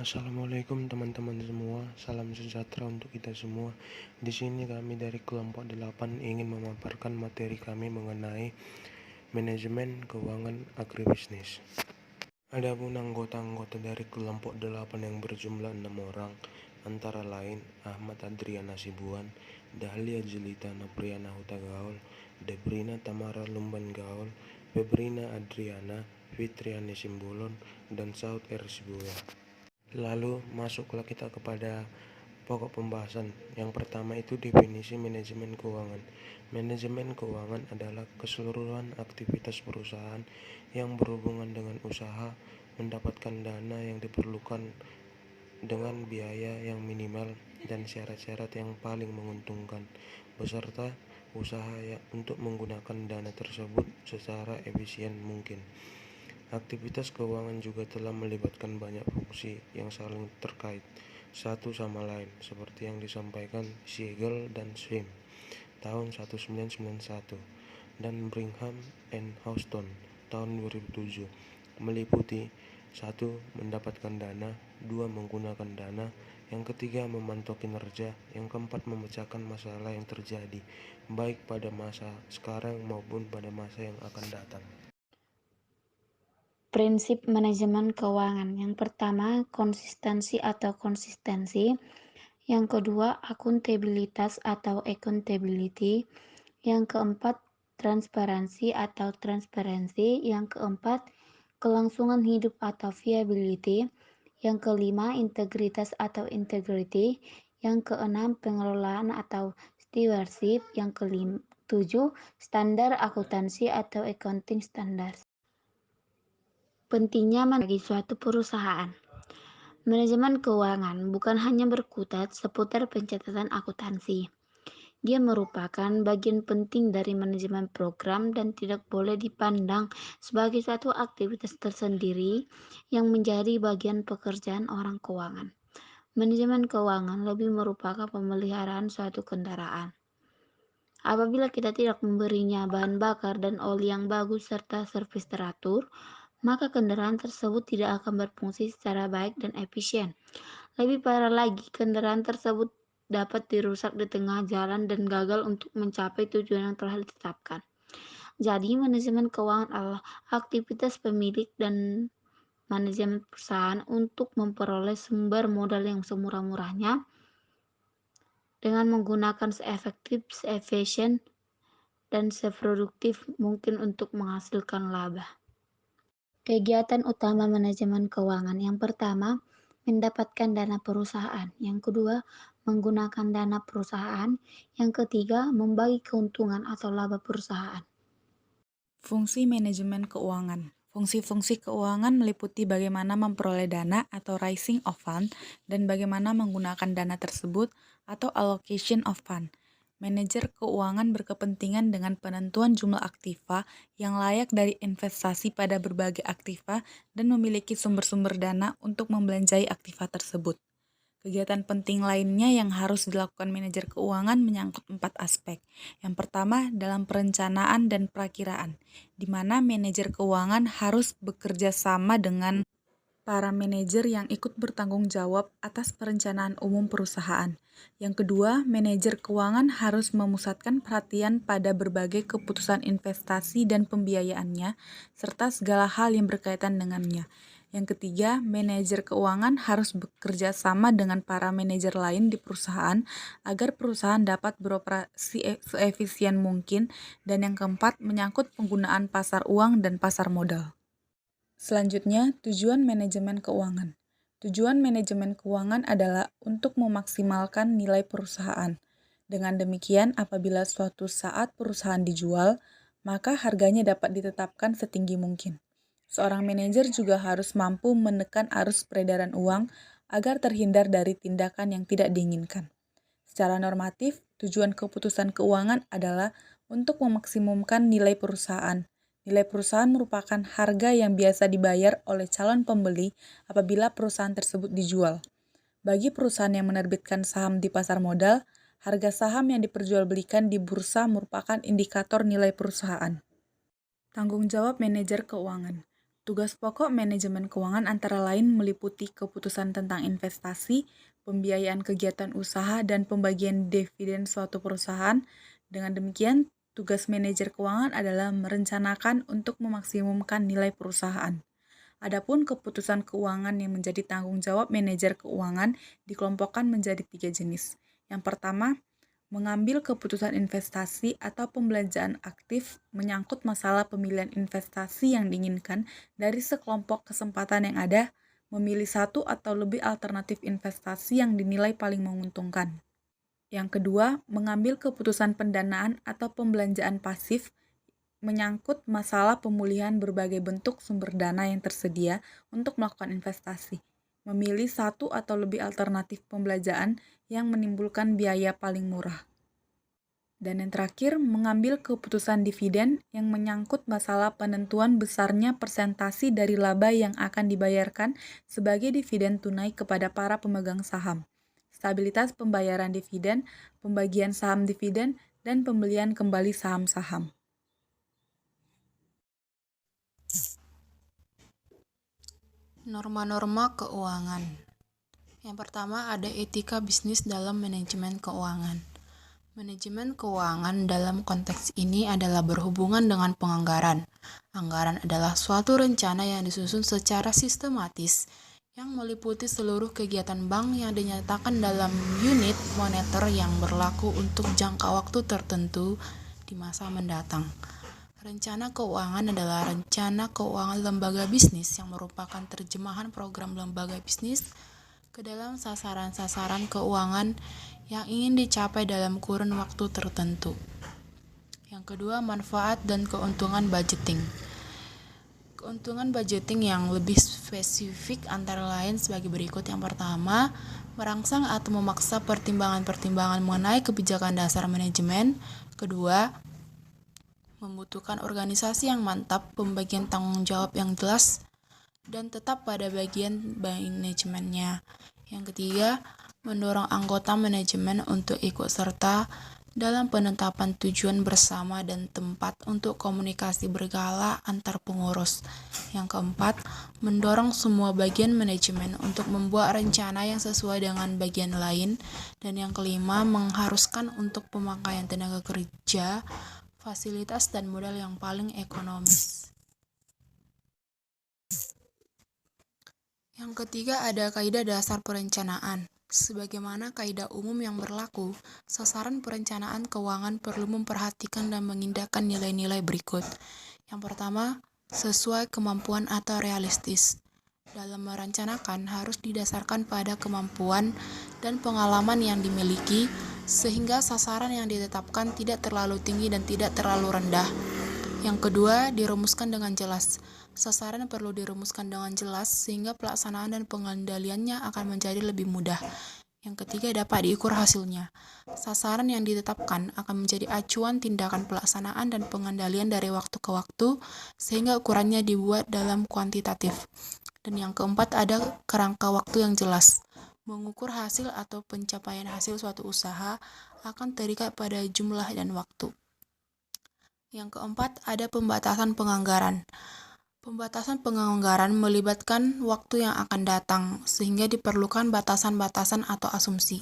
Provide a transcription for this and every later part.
Assalamualaikum teman-teman semua, salam sejahtera untuk kita semua. Di sini kami dari kelompok 8 ingin memaparkan materi kami mengenai manajemen keuangan agribisnis. Adapun anggota-anggota dari kelompok 8 yang berjumlah 6 orang, antara lain Ahmad Adriana Sibuan, Dahlia Jelita Nopriana Huta Gaul, Debrina Tamara Lumban Gaul, Febrina Adriana, Fitriani Simbolon, dan Saud R. Sibuya. Lalu masuklah kita kepada pokok pembahasan. Yang pertama itu definisi manajemen keuangan. Manajemen keuangan adalah keseluruhan aktivitas perusahaan yang berhubungan dengan usaha, mendapatkan dana yang diperlukan dengan biaya yang minimal dan syarat-syarat yang paling menguntungkan, beserta usaha untuk menggunakan dana tersebut secara efisien mungkin. Aktivitas keuangan juga telah melibatkan banyak fungsi yang saling terkait satu sama lain, seperti yang disampaikan Siegel dan Swim tahun 1991 dan Brigham and Houston tahun 2007, meliputi 1. Mendapatkan dana, 2. Menggunakan dana, yang ketiga memantau kinerja, yang keempat memecahkan masalah yang terjadi, baik pada masa sekarang maupun pada masa yang akan datang. Prinsip manajemen keuangan. Yang pertama, konsistensi atau konsistensi. Yang kedua, akuntabilitas atau accountability. Yang keempat, transparansi atau transparency. Yang keempat, kelangsungan hidup atau viability. Yang kelima, integritas atau integrity. Yang keenam, pengelolaan atau stewardship. Yang ketujuh, standar akuntansi atau accounting standards. Pentingnya bagi suatu perusahaan. Manajemen keuangan bukan hanya berkutat seputar pencatatan akuntansi. Dia merupakan bagian penting dari manajemen program dan tidak boleh dipandang sebagai suatu aktivitas tersendiri yang menjadi bagian pekerjaan orang keuangan. Manajemen keuangan lebih merupakan pemeliharaan suatu kendaraan. Apabila kita tidak memberinya bahan bakar dan oli yang bagus serta servis teratur, maka kendaraan tersebut tidak akan berfungsi secara baik dan efisien. Lebih parah lagi, kendaraan tersebut dapat dirusak di tengah jalan dan gagal untuk mencapai tujuan yang telah ditetapkan. Jadi, manajemen keuangan adalah aktivitas pemilik dan manajemen perusahaan untuk memperoleh sumber modal yang semurah-murahnya dengan menggunakan seefektif, seefisien, dan seproduktif mungkin untuk menghasilkan laba. Kegiatan utama manajemen keuangan. Yang pertama, mendapatkan dana perusahaan. Yang kedua, menggunakan dana perusahaan. Yang ketiga, membagi keuntungan atau laba perusahaan. Fungsi manajemen keuangan. Fungsi-fungsi keuangan meliputi bagaimana memperoleh dana atau raising of fund dan bagaimana menggunakan dana tersebut atau allocation of fund. Manajer keuangan berkepentingan dengan penentuan jumlah aktiva yang layak dari investasi pada berbagai aktiva dan memiliki sumber-sumber dana untuk membelanjai aktiva tersebut. Kegiatan penting lainnya yang harus dilakukan manajer keuangan menyangkut 4 aspek. Yang pertama, dalam perencanaan dan perakiraan, di mana manajer keuangan harus bekerja sama dengan para manajer yang ikut bertanggung jawab atas perencanaan umum perusahaan. Yang kedua, manajer keuangan harus memusatkan perhatian pada berbagai keputusan investasi dan pembiayaannya, serta segala hal yang berkaitan dengannya. Yang ketiga, manajer keuangan harus bekerja sama dengan para manajer lain di perusahaan agar perusahaan dapat beroperasi seefisien mungkin. Dan yang keempat, menyangkut penggunaan pasar uang dan pasar modal. Selanjutnya, tujuan manajemen keuangan. Tujuan manajemen keuangan adalah untuk memaksimalkan nilai perusahaan. Dengan demikian, apabila suatu saat perusahaan dijual, maka harganya dapat ditetapkan setinggi mungkin. Seorang manajer juga harus mampu menekan arus peredaran uang agar terhindar dari tindakan yang tidak diinginkan. Secara normatif, tujuan keputusan keuangan adalah untuk memaksimumkan nilai perusahaan. Nilai perusahaan merupakan harga yang biasa dibayar oleh calon pembeli apabila perusahaan tersebut dijual. Bagi perusahaan yang menerbitkan saham di pasar modal, harga saham yang diperjualbelikan di bursa merupakan indikator nilai perusahaan. Tanggung jawab manajer keuangan. Tugas pokok manajemen keuangan antara lain meliputi keputusan tentang investasi, pembiayaan kegiatan usaha, dan pembagian dividen suatu perusahaan. Dengan demikian, tugas manajer keuangan adalah merencanakan untuk memaksimumkan nilai perusahaan. Adapun keputusan keuangan yang menjadi tanggung jawab manajer keuangan dikelompokkan menjadi 3 jenis. Yang pertama, mengambil keputusan investasi atau pembelanjaan aktif menyangkut masalah pemilihan investasi yang diinginkan dari sekelompok kesempatan yang ada, memilih satu atau lebih alternatif investasi yang dinilai paling menguntungkan. Yang kedua, mengambil keputusan pendanaan atau pembelanjaan pasif menyangkut masalah pemulihan berbagai bentuk sumber dana yang tersedia untuk melakukan investasi. Memilih satu atau lebih alternatif pembelanjaan yang menimbulkan biaya paling murah. Dan yang terakhir, mengambil keputusan dividen yang menyangkut masalah penentuan besarnya persentasi dari laba yang akan dibayarkan sebagai dividen tunai kepada para pemegang saham. Stabilitas pembayaran dividen, pembagian saham dividen, dan pembelian kembali saham-saham. Norma-norma keuangan. Yang pertama ada etika bisnis dalam manajemen keuangan. Manajemen keuangan dalam konteks ini adalah berhubungan dengan penganggaran. Anggaran adalah suatu rencana yang disusun secara sistematis yang meliputi seluruh kegiatan bank yang dinyatakan dalam unit moneter yang berlaku untuk jangka waktu tertentu di masa mendatang. Rencana keuangan adalah rencana keuangan lembaga bisnis yang merupakan terjemahan program lembaga bisnis ke dalam sasaran-sasaran keuangan yang ingin dicapai dalam kurun waktu tertentu. Yang kedua, manfaat dan keuntungan budgeting. Keuntungan budgeting yang lebih spesifik antara lain sebagai berikut. Yang pertama, merangsang atau memaksa pertimbangan-pertimbangan mengenai kebijakan dasar manajemen. Kedua, membutuhkan organisasi yang mantap, pembagian tanggung jawab yang jelas, dan tetap pada bagian manajemennya. Yang ketiga, mendorong anggota manajemen untuk ikut serta dalam penetapan tujuan bersama dan tempat untuk komunikasi berkala antar pengurus. Yang keempat, mendorong semua bagian manajemen untuk membuat rencana yang sesuai dengan bagian lain. Dan yang kelima, mengharuskan untuk pemakaian tenaga kerja, fasilitas dan modal yang paling ekonomis. Yang ketiga ada kaidah dasar perencanaan. Sebagaimana kaidah umum yang berlaku, sasaran perencanaan keuangan perlu memperhatikan dan mengindahkan nilai-nilai berikut. Yang pertama, sesuai kemampuan atau realistis. Dalam merencanakan harus didasarkan pada kemampuan dan pengalaman yang dimiliki, sehingga sasaran yang ditetapkan tidak terlalu tinggi dan tidak terlalu rendah. Yang kedua, dirumuskan dengan jelas. Sasaran perlu dirumuskan dengan jelas sehingga pelaksanaan dan pengendaliannya akan menjadi lebih mudah. Yang ketiga, dapat diukur hasilnya. Sasaran yang ditetapkan akan menjadi acuan tindakan pelaksanaan dan pengendalian dari waktu ke waktu sehingga ukurannya dibuat dalam kuantitatif. Dan yang keempat, ada kerangka waktu yang jelas. Mengukur hasil atau pencapaian hasil suatu usaha akan terikat pada jumlah dan waktu. Yang keempat, ada pembatasan penganggaran. Pembatasan penganggaran melibatkan waktu yang akan datang, sehingga diperlukan batasan-batasan atau asumsi.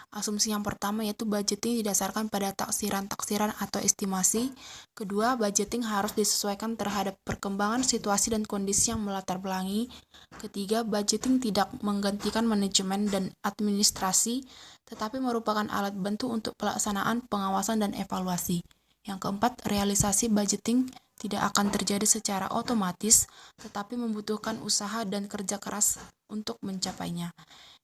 Asumsi yang pertama yaitu budgeting didasarkan pada taksiran-taksiran atau estimasi. Kedua, budgeting harus disesuaikan terhadap perkembangan situasi dan kondisi yang melatar belakangi. Ketiga, budgeting tidak menggantikan manajemen dan administrasi, tetapi merupakan alat bantu untuk pelaksanaan, pengawasan, dan evaluasi. Yang keempat, realisasi budgeting tidak akan terjadi secara otomatis, tetapi membutuhkan usaha dan kerja keras untuk mencapainya.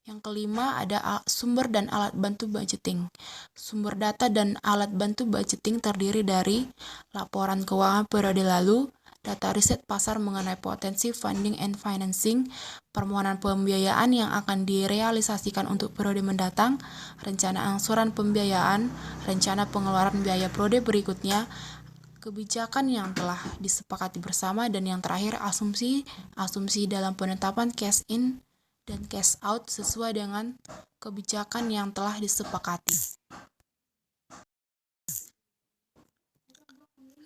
Yang kelima, ada sumber dan alat bantu budgeting. Sumber data dan alat bantu budgeting terdiri dari laporan keuangan periode lalu, data riset pasar mengenai potensi funding and financing, permohonan pembiayaan yang akan direalisasikan untuk periode mendatang, rencana angsuran pembiayaan, rencana pengeluaran biaya periode berikutnya, kebijakan yang telah disepakati bersama, dan yang terakhir asumsi dalam penetapan cash in dan cash out sesuai dengan kebijakan yang telah disepakati.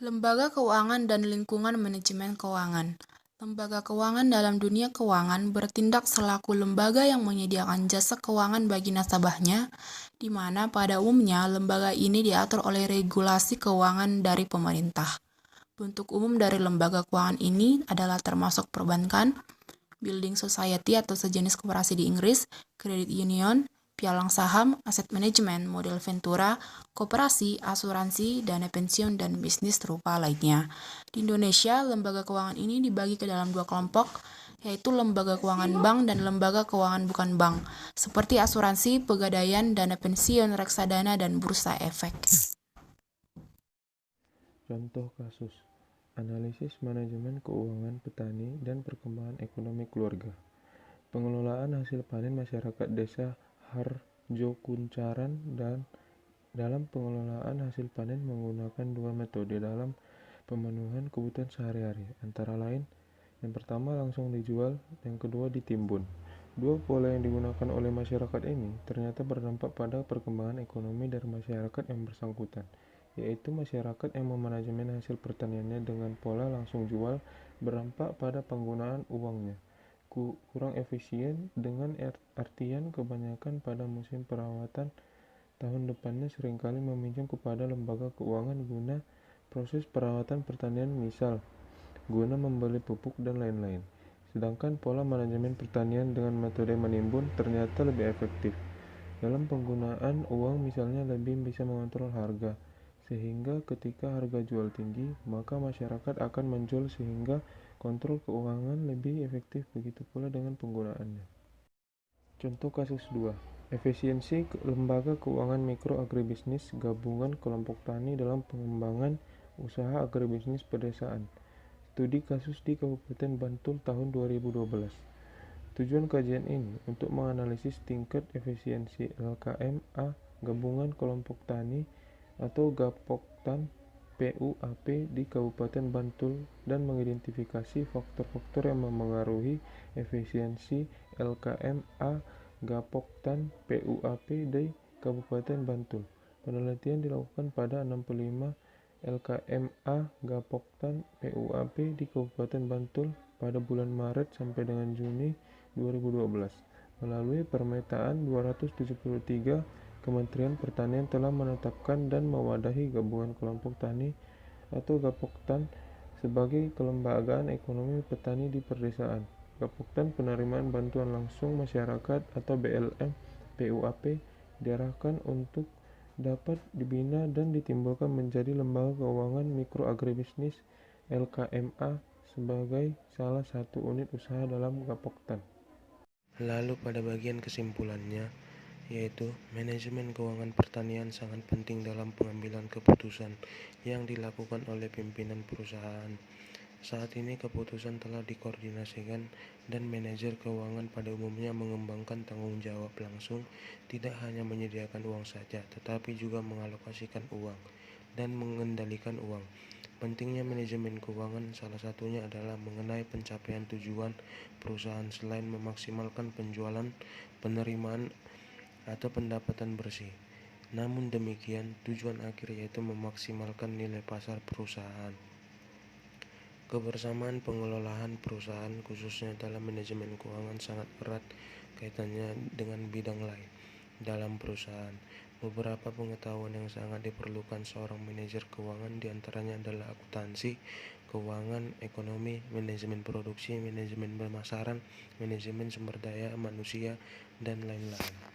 Lembaga keuangan dan lingkungan manajemen keuangan. Lembaga keuangan dalam dunia keuangan bertindak selaku lembaga yang menyediakan jasa keuangan bagi nasabahnya, di mana pada umumnya lembaga ini diatur oleh regulasi keuangan dari pemerintah. Bentuk umum dari lembaga keuangan ini adalah termasuk perbankan, building society atau sejenis koperasi di Inggris, credit union, pialang saham, aset manajemen, model ventura, koperasi, asuransi, dana pensiun, dan bisnis serupa lainnya. Di Indonesia, lembaga keuangan ini dibagi ke dalam dua kelompok, yaitu lembaga keuangan bank dan lembaga keuangan bukan bank, seperti asuransi, pegadaian, dana pensiun, reksadana, dan bursa efek. Contoh kasus: analisis manajemen keuangan petani dan perkembangan ekonomi keluarga. Pengelolaan hasil panen masyarakat desa Harjokuncaran dan dalam pengelolaan hasil panen menggunakan dua metode dalam pemenuhan kebutuhan sehari-hari, antara lain: yang pertama langsung dijual, yang kedua ditimbun. Dua pola yang digunakan oleh masyarakat ini ternyata berdampak pada perkembangan ekonomi dari masyarakat yang bersangkutan, yaitu masyarakat yang memanajemen hasil pertaniannya dengan pola langsung jual berdampak pada penggunaan uangnya kurang efisien, dengan artian kebanyakan pada musim perawatan tahun depannya seringkali meminjam kepada lembaga keuangan guna proses perawatan pertanian, misal guna membeli pupuk dan lain-lain. Sedangkan pola manajemen pertanian dengan metode menimbun ternyata lebih efektif dalam penggunaan uang, misalnya lebih bisa mengontrol harga, sehingga ketika harga jual tinggi, maka masyarakat akan menjual sehingga kontrol keuangan lebih efektif. Begitu pula dengan penggunaannya. Contoh kasus 2. Efisiensi lembaga keuangan mikro agribisnis gabungan kelompok tani dalam pengembangan usaha agribisnis pedesaan. Studi kasus di Kabupaten Bantul tahun 2012. Tujuan kajian ini untuk menganalisis tingkat efisiensi LKMA gabungan kelompok tani atau Gapoktan PUAP di Kabupaten Bantul dan mengidentifikasi faktor-faktor yang memengaruhi efisiensi LKMA Gapoktan PUAP di Kabupaten Bantul. Penelitian dilakukan pada 65 LKMA Gapoktan PUAP di Kabupaten Bantul pada bulan Maret sampai dengan Juni 2012. Melalui permetaan 273, Kementerian Pertanian telah menetapkan dan mewadahi gabungan kelompok tani atau Gapoktan sebagai kelembagaan ekonomi petani di perdesaan. Gapoktan penerimaan bantuan langsung masyarakat atau BLM PUAP diarahkan untuk dapat dibina dan ditimbulkan menjadi lembaga keuangan mikro agribisnis LKMA sebagai salah satu unit usaha dalam Gapoktan. Lalu pada bagian kesimpulannya, yaitu manajemen keuangan pertanian sangat penting dalam pengambilan keputusan yang dilakukan oleh pimpinan perusahaan. Saat ini keputusan telah dikoordinasikan dan manajer keuangan pada umumnya mengembangkan tanggung jawab langsung, tidak hanya menyediakan uang saja, tetapi juga mengalokasikan uang dan mengendalikan uang. Pentingnya manajemen keuangan salah satunya adalah mengenai pencapaian tujuan perusahaan selain memaksimalkan penjualan, penerimaan, atau pendapatan bersih. Namun demikian, tujuan akhir yaitu memaksimalkan nilai pasar perusahaan. Kebersamaan pengelolaan perusahaan khususnya dalam manajemen keuangan sangat erat kaitannya dengan bidang lain dalam perusahaan. Beberapa pengetahuan yang sangat diperlukan seorang manajer keuangan diantaranya adalah akuntansi, keuangan, ekonomi, manajemen produksi, manajemen pemasaran, manajemen sumber daya manusia, dan lain-lain.